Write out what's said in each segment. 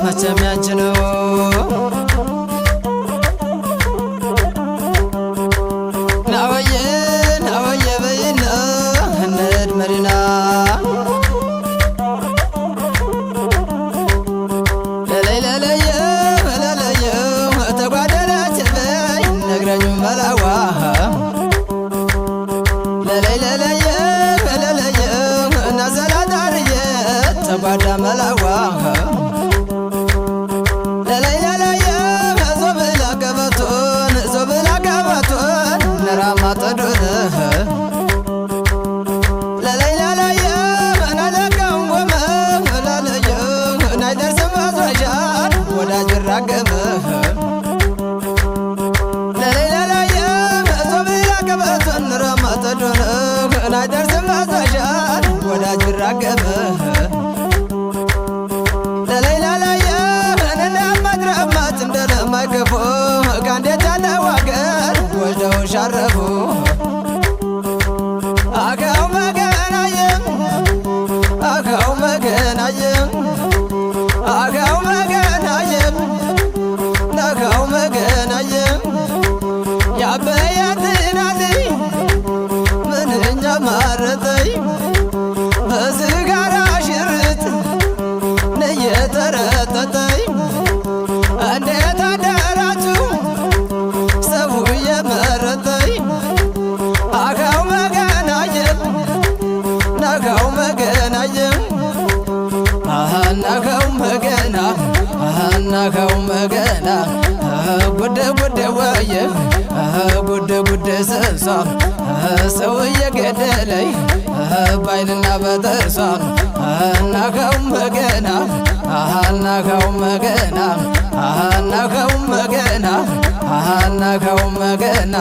መቼም ያንቺ ነው ናወየ ናወየ በይና እንሂድ መዲና ለለይ ለለየ ለለየ ተጓደለችብኝ ነግረኙ መላዋ ለለይ ለለየ ለለየ ናዘላዳርየ ተጓዳ መላዋ ለለይ ለለየ ዞብላ ገበቶን ዞብላ ገበቶን ነራማ ጠዶን ለለይ ለለየ ናለቀም ጎመ ለለየ ናይደርስም አዝረሻል ወዳጅ ራገመ ለለይ ለለየ ዞብላ ገበቶን ነራማ ጠዶን ናይደርስም አዝረሻል ወዳጅ ራገመ ለለይ ለለየ እንደማድረማት እንደለማይገፎ ካንዴት ያለው አገር ወልደው ሻረፉ አካው መገናየም አካው መገናየም አካው መገናየም ነካው መገናየም ያበያትናልኝ ምንኛ ማረጠኝ በስጋራ ሽርጥ ነየተረጠጠኝ እንዴት አደራችሁ ሰው የመረጠኝ አካው መገናየም ነካው መገናየም ነካው መገና ነካው መገና ጉደ ጉደ ወየ ጉደ ጉደ ሰብሳ ሰው እየገደለኝ ባይልና በጥርሷ ነካው መገና ነካው መገና ነካው መገና ነካው መገና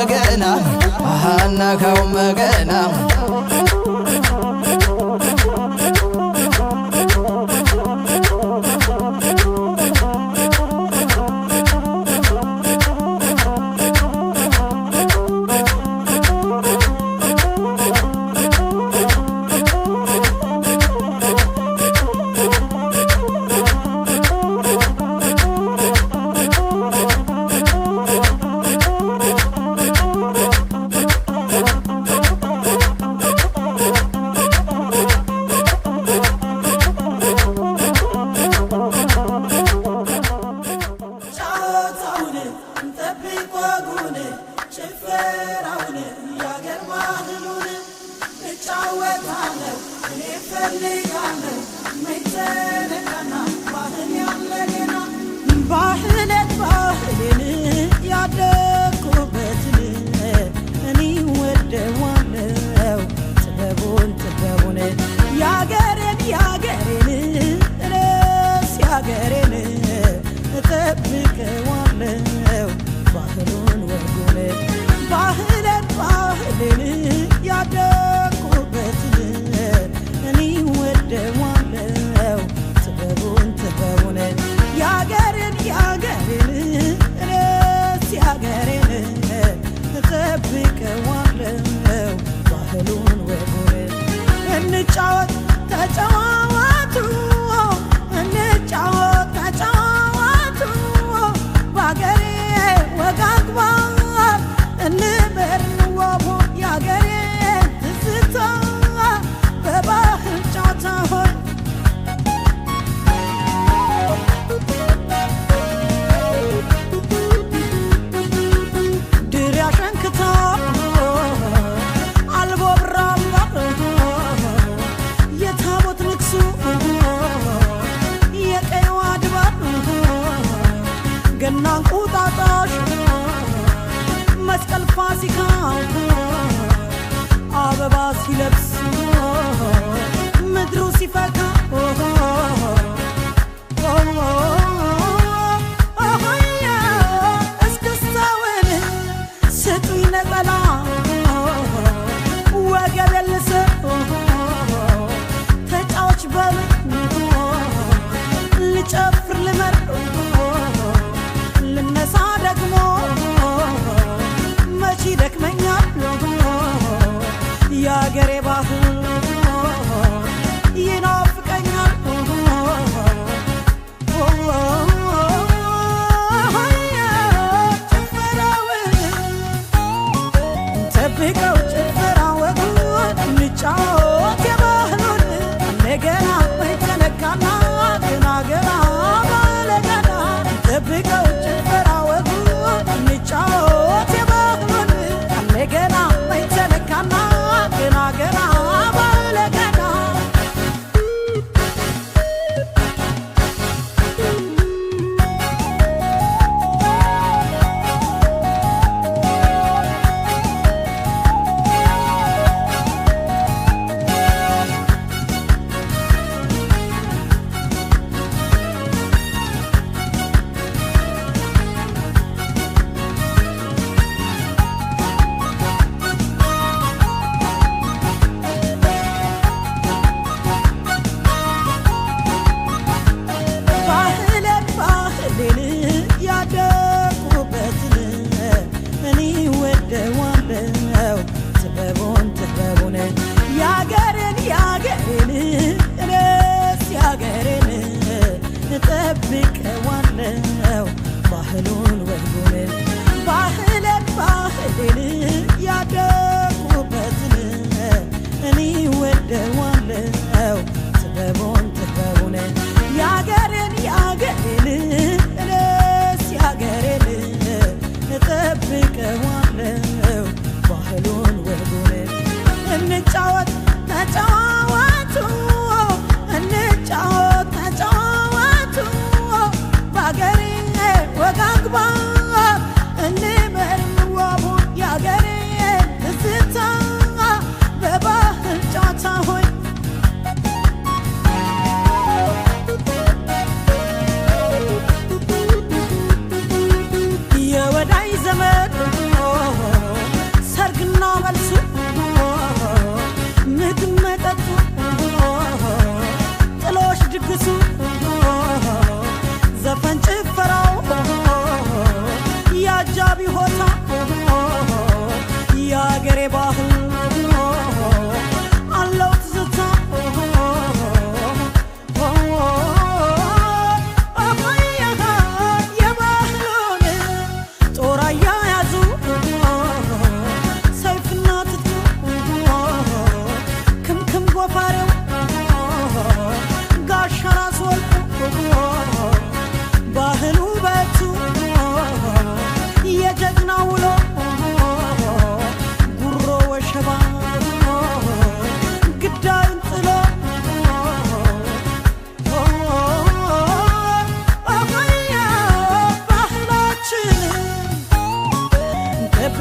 መገና አናካው መገና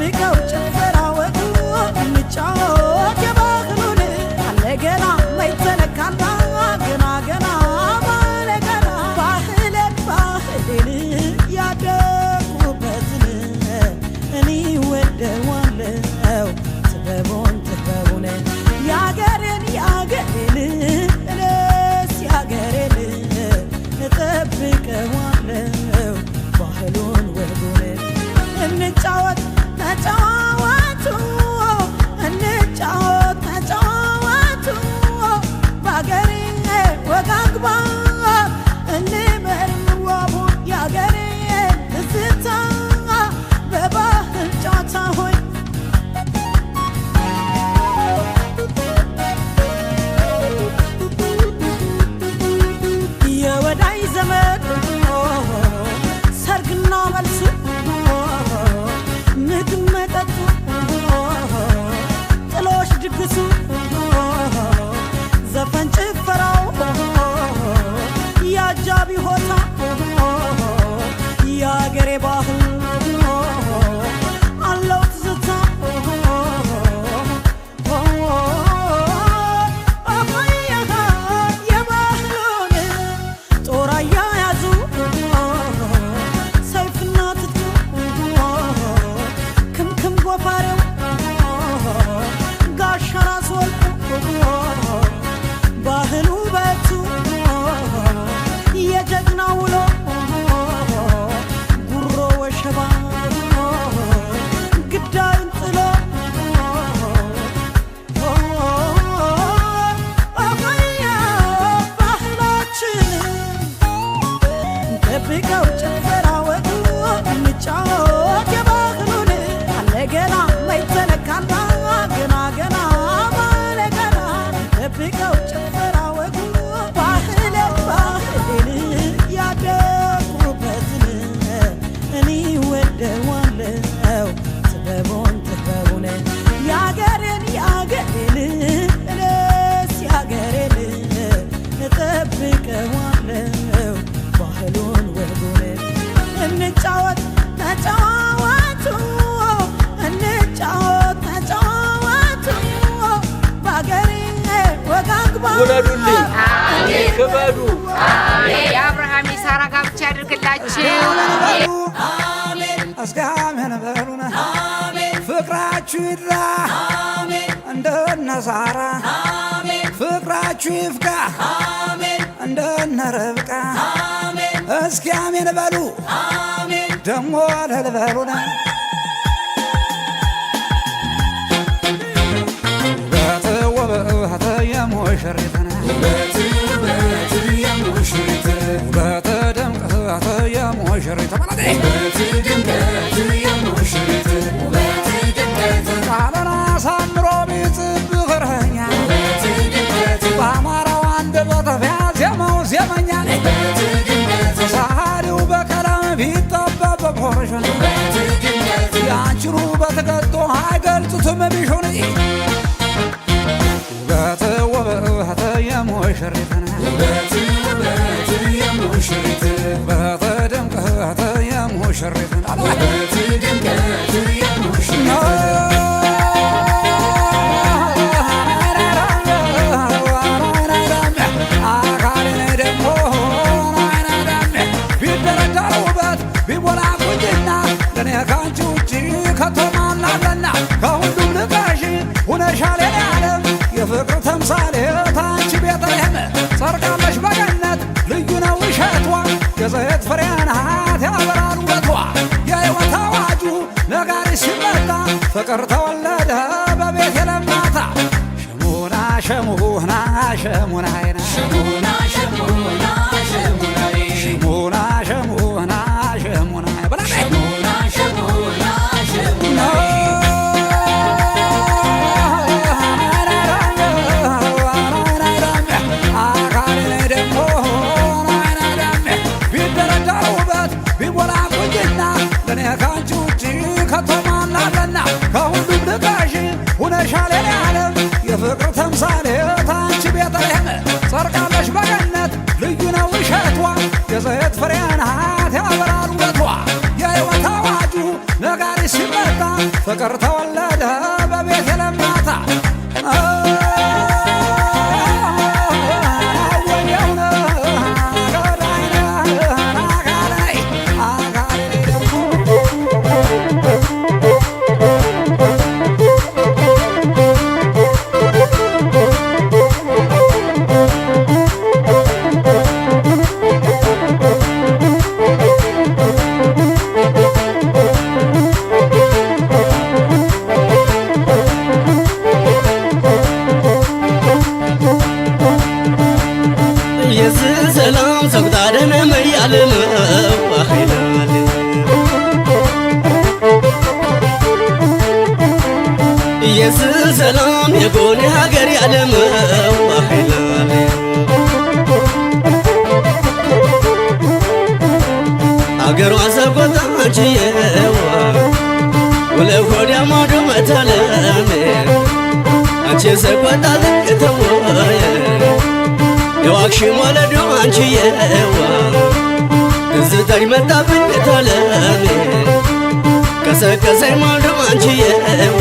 ጠብቀው ጭፈራ ወጉ እንጫወት የባህሉን አለገና ማይተነካና ገና ገና ባለገና ባህልን ያደጉበትን እኔ ወደዋለው ጥበቡን ያገሬን እኔስ ያገሬን እጠብቀዋለው ባህሉን ወጉን እንጫወት ተጫወቱ እንጫወት ተጫወቱ በአገሬ ወግ አግባብ እንመርዋቡ የአገሬ ትዝታ በባህል ጨዋታ ሆይ የወዳይ ዘመድ ሰርግና መልሱ ምግብ መጠጡ ጥሎሽ ድግሱ ዘፈን ጭፈራው ያጃቢ ሆታ የአገሬ ባህል አለው ትዝታ የባህሉን ጦር አያያዙ ሰይፍና ትጥቁ ክምክም ጎፋሬው ጋሻ ራስ ወልቁ ባህሉ በቱ የጀግና ውሎ ጉሮ ወሸባ ግዳዩን ጥሎ ባህላችን ጠብቀው ጭፈራ ወጉ እንጫወት የባህሉን አለገና ማይተነካና ገና ገና ባለገና ጠብቀው ጭፈራ ወጉ ባህልን ያደጉበትን እኔ ወደዋለው ጥበቡን ያገሬን እኔስ ያገሬን እጠብቀዋለው ባህሉን ወጉን እንጫወት ተጫወቱ እንጫወት ተጫወቱ በአገሬ ወግ አግባብ ውለዱልኝ ክበዱ የአብርሃም የሳራ ጋብቻ ያድርግላችሁ። አስጋሜን በሉና ፍቅራችሁ ይድራ እንደነ ሳራ ፍቅራችሁ ይፍካ እንደነ ርብቃ እስኪ አሜን በሉ ደሞ ለልበሉና ውበት ውበት የሙሽሪትና ውበት ድምቀት የሙሽሪት ቃልን አሳምሮ ቢጽብህ እረኛ በአማራው አንደበት ቢያዜመው ዜመኛ ሰዓሊው በቀለም ቢጠበብ በፖርሽን ያንቺን ውበት ገጦ አይገልጹትም ቢሹን ውበት ውበት የሙሽሪትና ውበት ድምቀት የሙሽሪትና አካሌ ደግሞ ቢደረደር ውበት ቢሞላ ቁንጅና ለእኔ ካንቺ ውጭ ከተማናለና ከሁሉም ልቀሽ ሁነሻል የኔ ዓለም የፍቅር ተምሳሌት አንቺ ቤተልሔም ጸድቃለሽ በገነት ልዩ ነው እሸቷ የዘይት ፍሬ ናት ያበራል ውበቷ የሕይወት አዋጁ ነጋሪ ሲመታ ፍቅር ተወለደ በቤቴልሔም ማታ ሸሙና ሸሙና ሸሙናይና ሸሙና ሸሙና ሸሙና ሸሙና ሸሙና በላ ሸሙና ሸሙና ሸሙና አካሌ ደግሞ ቢደረደር ውበት ቢሞላ ቁንጅና ለእኔ ካንቺ ውጭ ከተማናለና ከሁሉም ልቀሽ ፍቅር ተወለደ በቤት የለማታ ሰላም ሰብታደነ መያለም አኺላል ኢየሱስ ሰላም የጎኔ ሀገር ያለም አኺላል አገሯ ሰቆጣች የዋ ወለሆዲያ ማዶ መታለም አንቺ ሰቆጣት የተወየ የዋክሽ ወለዶ አንቺዬዋ ትዝታሽ መጣብኝ ታለሜ ቀሰቀሰኝ ማዶ አንቺዬዋ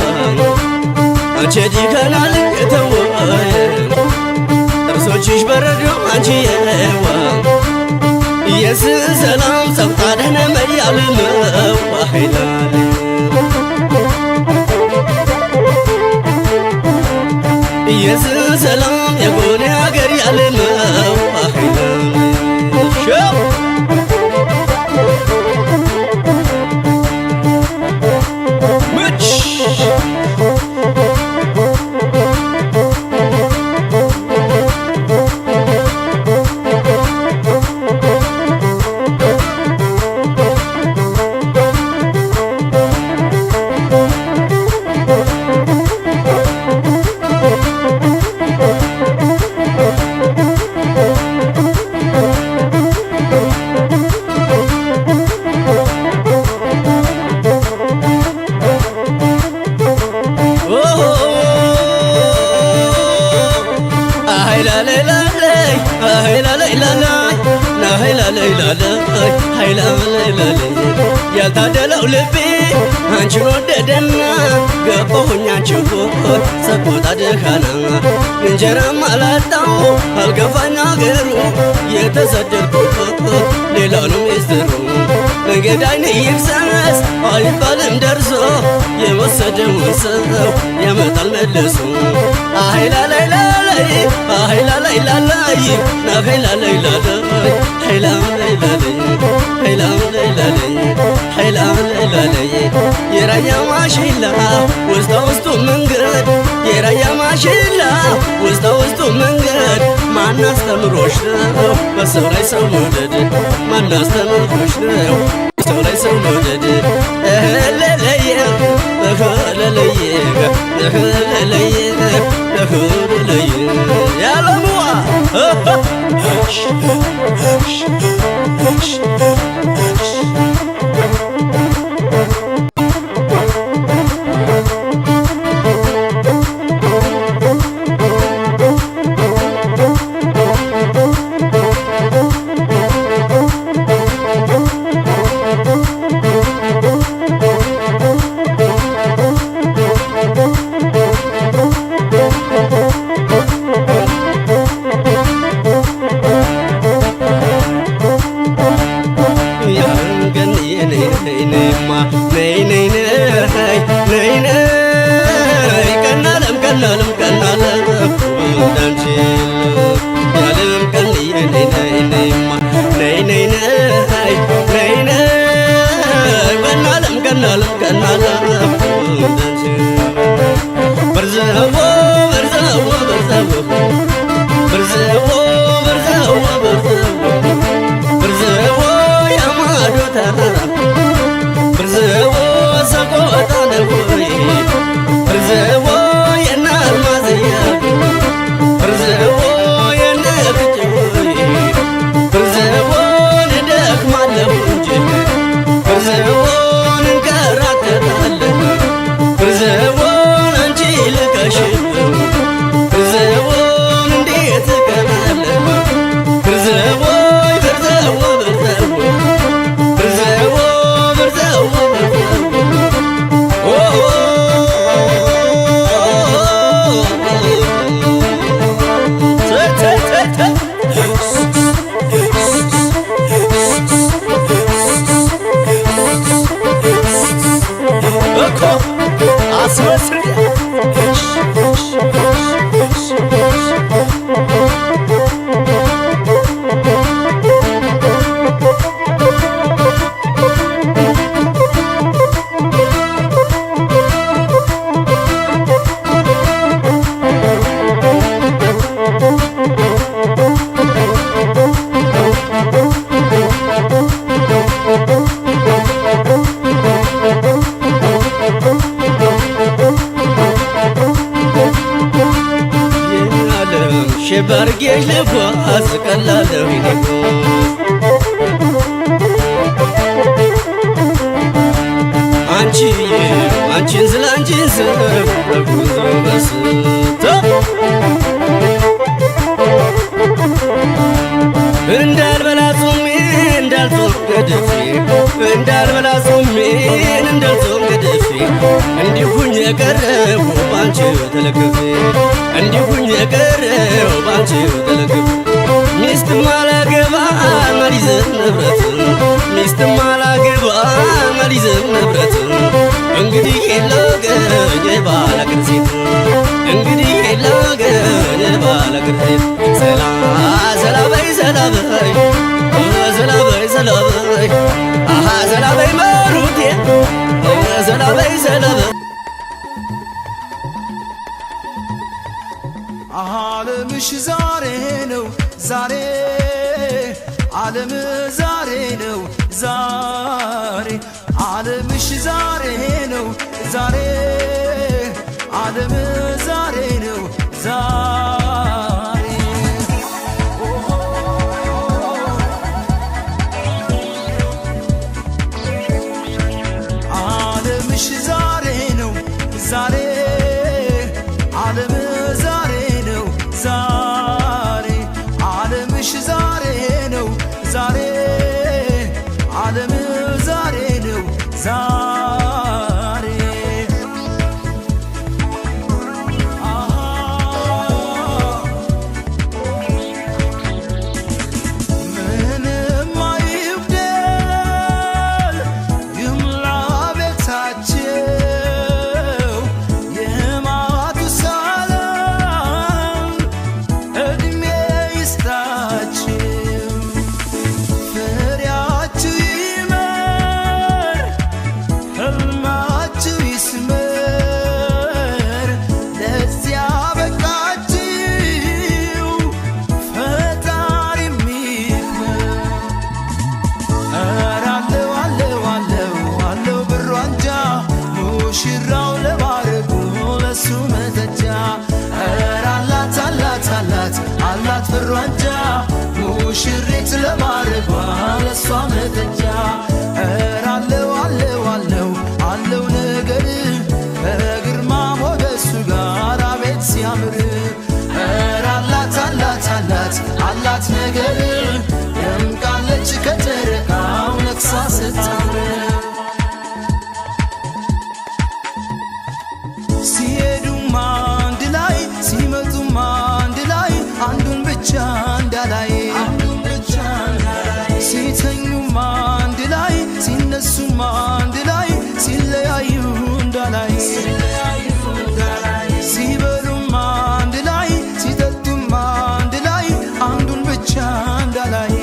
አንቺ ዲከናል የተወየ ጥርሶችሽ በረዶ አንቺዬዋ ኢየሱስ ሰላም ሰብጣደነ መያልመው ኃይላል ኢየሱስ ሰላም የጎኔ ሀገር ያለነው አኺላል ሸው ምች ያልታደለው ልቤ አንቺን ወደደና ገባሁኝ አንቺው ሰቆጣ ደካና እንጀራም አላጣው አልገፋኝ አገሩ የተሰደድኩት ሌላውንም ይስሩ መንገዳይን ይብሰስ አይባልም ደርሶ የወሰደውን ሰው ያመጣል መልሶ አሂላላይላላይ አሂላላይላላይ ናሂላላይላላይ ሂላላይላላይ ሂላላይላላይ ሂላላይላላይ የራያ ማሽላ ውስጥ ውስጡ መንገድ የራያ ማሽላ ውስጥ ውስጡ መንገድ ማናስተምሮሽ ነው በሰው ላይ ሰው መውደድ ማናስተምሮሽ ነው በሰው ላይ ሰው መውደድ ለለየ ለለየ ለለየ ለለየ ያለሙዋ ብርዘዎ ሰቆጣ ነጎይ አስመስል ባርጌሽ ልጓዝ ቀላለሁ ይኔኮ አንቺን ስለ አንቺን ስብ በጉዞ በስቶ እንዳልበላ ጾሜ እንዳልጾም ገድፌ እንዳልበላ ጾሜ እንዳልጾም ገድፌ እንዲሁኝ የቀረሁ ባንቺው ተለክፌ እንዲሁኝ የቀረሁ ባንቺው ተለክፌ ሚስትም አላገባ መሊዘን ንብረት ሚስትም አላገባ መሊዘን ንብረት እንግዲህ የለገኝ የባላገር ሴት እንግዲህ የለገኝ የባላገር ሴት ሰላበይ ሰላበይ ሰላበይ ሰላበይ አሃ ሰላበይ መሩቴ ሰላበይ ሰላበይ ዓለምሽ ዛሬ ነው ዛሬ ዓለም ዛሬ ነው ዛሬ ዓለምሽ ዛሬ ነው ዛሬ ዓለም ዛሬ ነው ዛሬ ዓለምሽ ዛሬ ነው ዛሬ ዓለም ዛሬ ነው ዛሬ ዓለምሽ ዛሬ ነው ዛሬ ዓለም ዛሬ ነው ዛሬ ምንም አይጉደል ይሙላ ቤታቸው የማቱሳላም ዕድሜ ይስጣችሁ ፍሬያችሁ ይመር ሕልማችሁ ይስመር ለዚያ በቃችሁ ፈጣሪ ይክበር ኧረ አለው አለው አለው አለው ብሩ አንጃ ሙሽራው ለማረጉ ለሱ መተጃ ኧረ አላት አላት አላት አላት ብሩ አንጃ ሙሽሪት ለማረጓ ለሷ መተጃ ኧረ አለው አለው አለው አለው ነገር ከግርማ ሞገሱ ጋር አቤት ሲያምር ኧረ አላት አላት አላት አላት ነገር ደምቃለች ከጨረቃው ነግሳ ስታምር ሲሄዱም አንድ ላይ ሲመጡም አንድ ላይ አንዱን ብቻ እንዳላይ ሲተኙም አንድ ላይ ሲነሱም አንድ ላይ ሲለያዩ እንዳላይ ሲበሉም አንድ ላይ ሲጠጡም አንድ ላይ አንዱን ብቻ እንዳላይ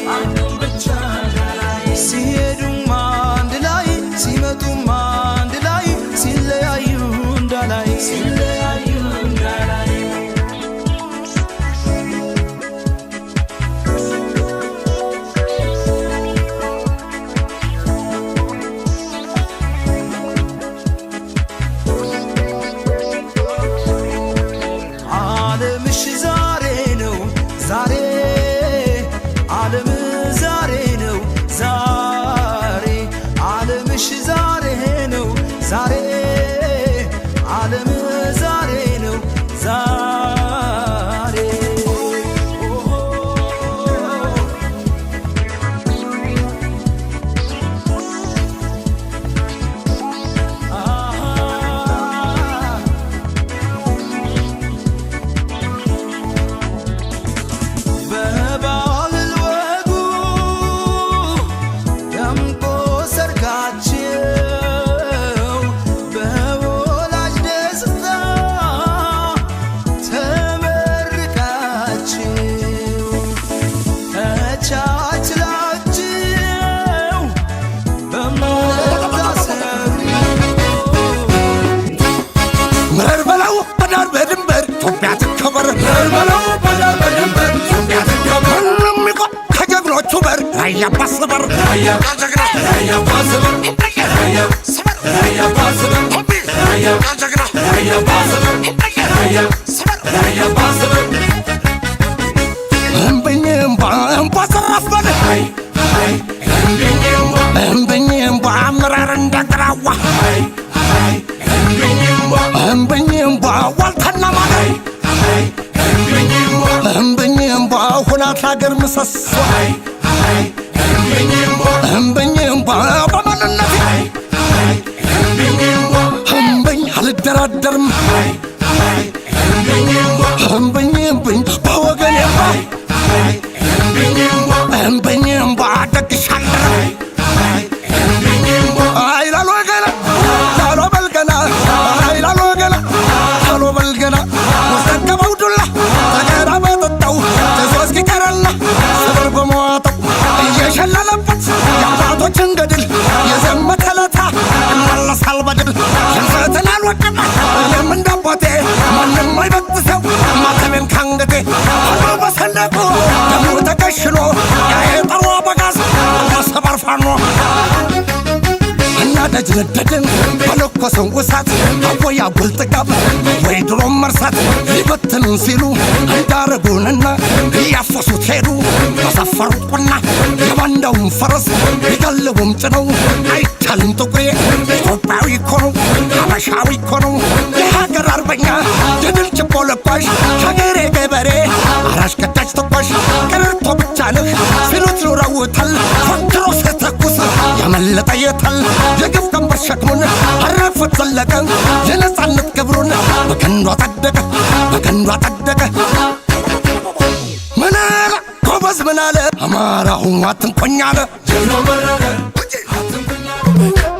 ሲሄዱም አንድ ላይ ሲመጡም አንድ ላይ ሲለያዩ እንዳላይ ዓለምሽ ዛሬ ነው ዛሬ ዓለም ዛሬ ነው ዛሬ ዓለምሽ ዛሬ ነው ዛሬ ዓለም ያባስበር ያጀግና ያባስበር ያባስበር ያጀግና ያባስበር ያባስበር እምብኝም ባሰራፈለ እምብኝም ባምራር እንደግራዋ እምብኝም ባዋልተና ማለት እምብኝም ባሁናት ሀገር ምሰሶ እምብኝም በማንነቴ እምብኝ አልደራደርም እምብኝም በወገኔ እምብኝም ባደግሻለሁ አይላል ወገና ላሎ በልገና አይላል ወገና ላሎ በልገና ወስተቀበው ዱላ ተገራ በጠጣው ተዞስ ኪቀረላ ስበር በመዋጠው እየሸለለበት የአባቶችን ገድል የዘመተለታ እመለሳል በድል ሽንፈትን አልወቅም እኔም እንዳባቴ ማንም አይበጥሰው ማተቤን ካንገቴ ሁሉ በሰንደቁ ደሙ ተከሽኖ ያየጠሩ አበጋዝ ሰበር ፋኖ ደጅ ነደድን በለኮሰው እሳት አቦያ ጉልጥጋብ ወይ ድሮም መርሳት ሊበትኑን ሲሉ እንዳረጉንና እያፈሱት ሄዱ በሰፈሩት ቁና የባንዳውን ፈረስ ሊጋልቡም ጭነው አይቻልም ጥቁሬ ኢትዮጵያዊ እኮ ነው ሀበሻዊ እኮ ነው የሀገር አርበኛ የድል ችቦ ለኳሽ ሀገሬ ገበሬ አራሽ ከታች ተኳሽ ቀረርቶ ብቻ ነህ ሲሉት ኑረውታል ፈክሮ ስተኩስ ያመለጠ የታል የግፍ ቀንበር ሸክሙን አረፉት ዘለቀ የነጻነት ክብሩን በቀንዷ ታደቀ በቀንዷ ታደቀ ምን አለ ጎበዝ ምን አለ አማራው አትንኮኝ አለ ጀግናው መረረ አትንኮኝ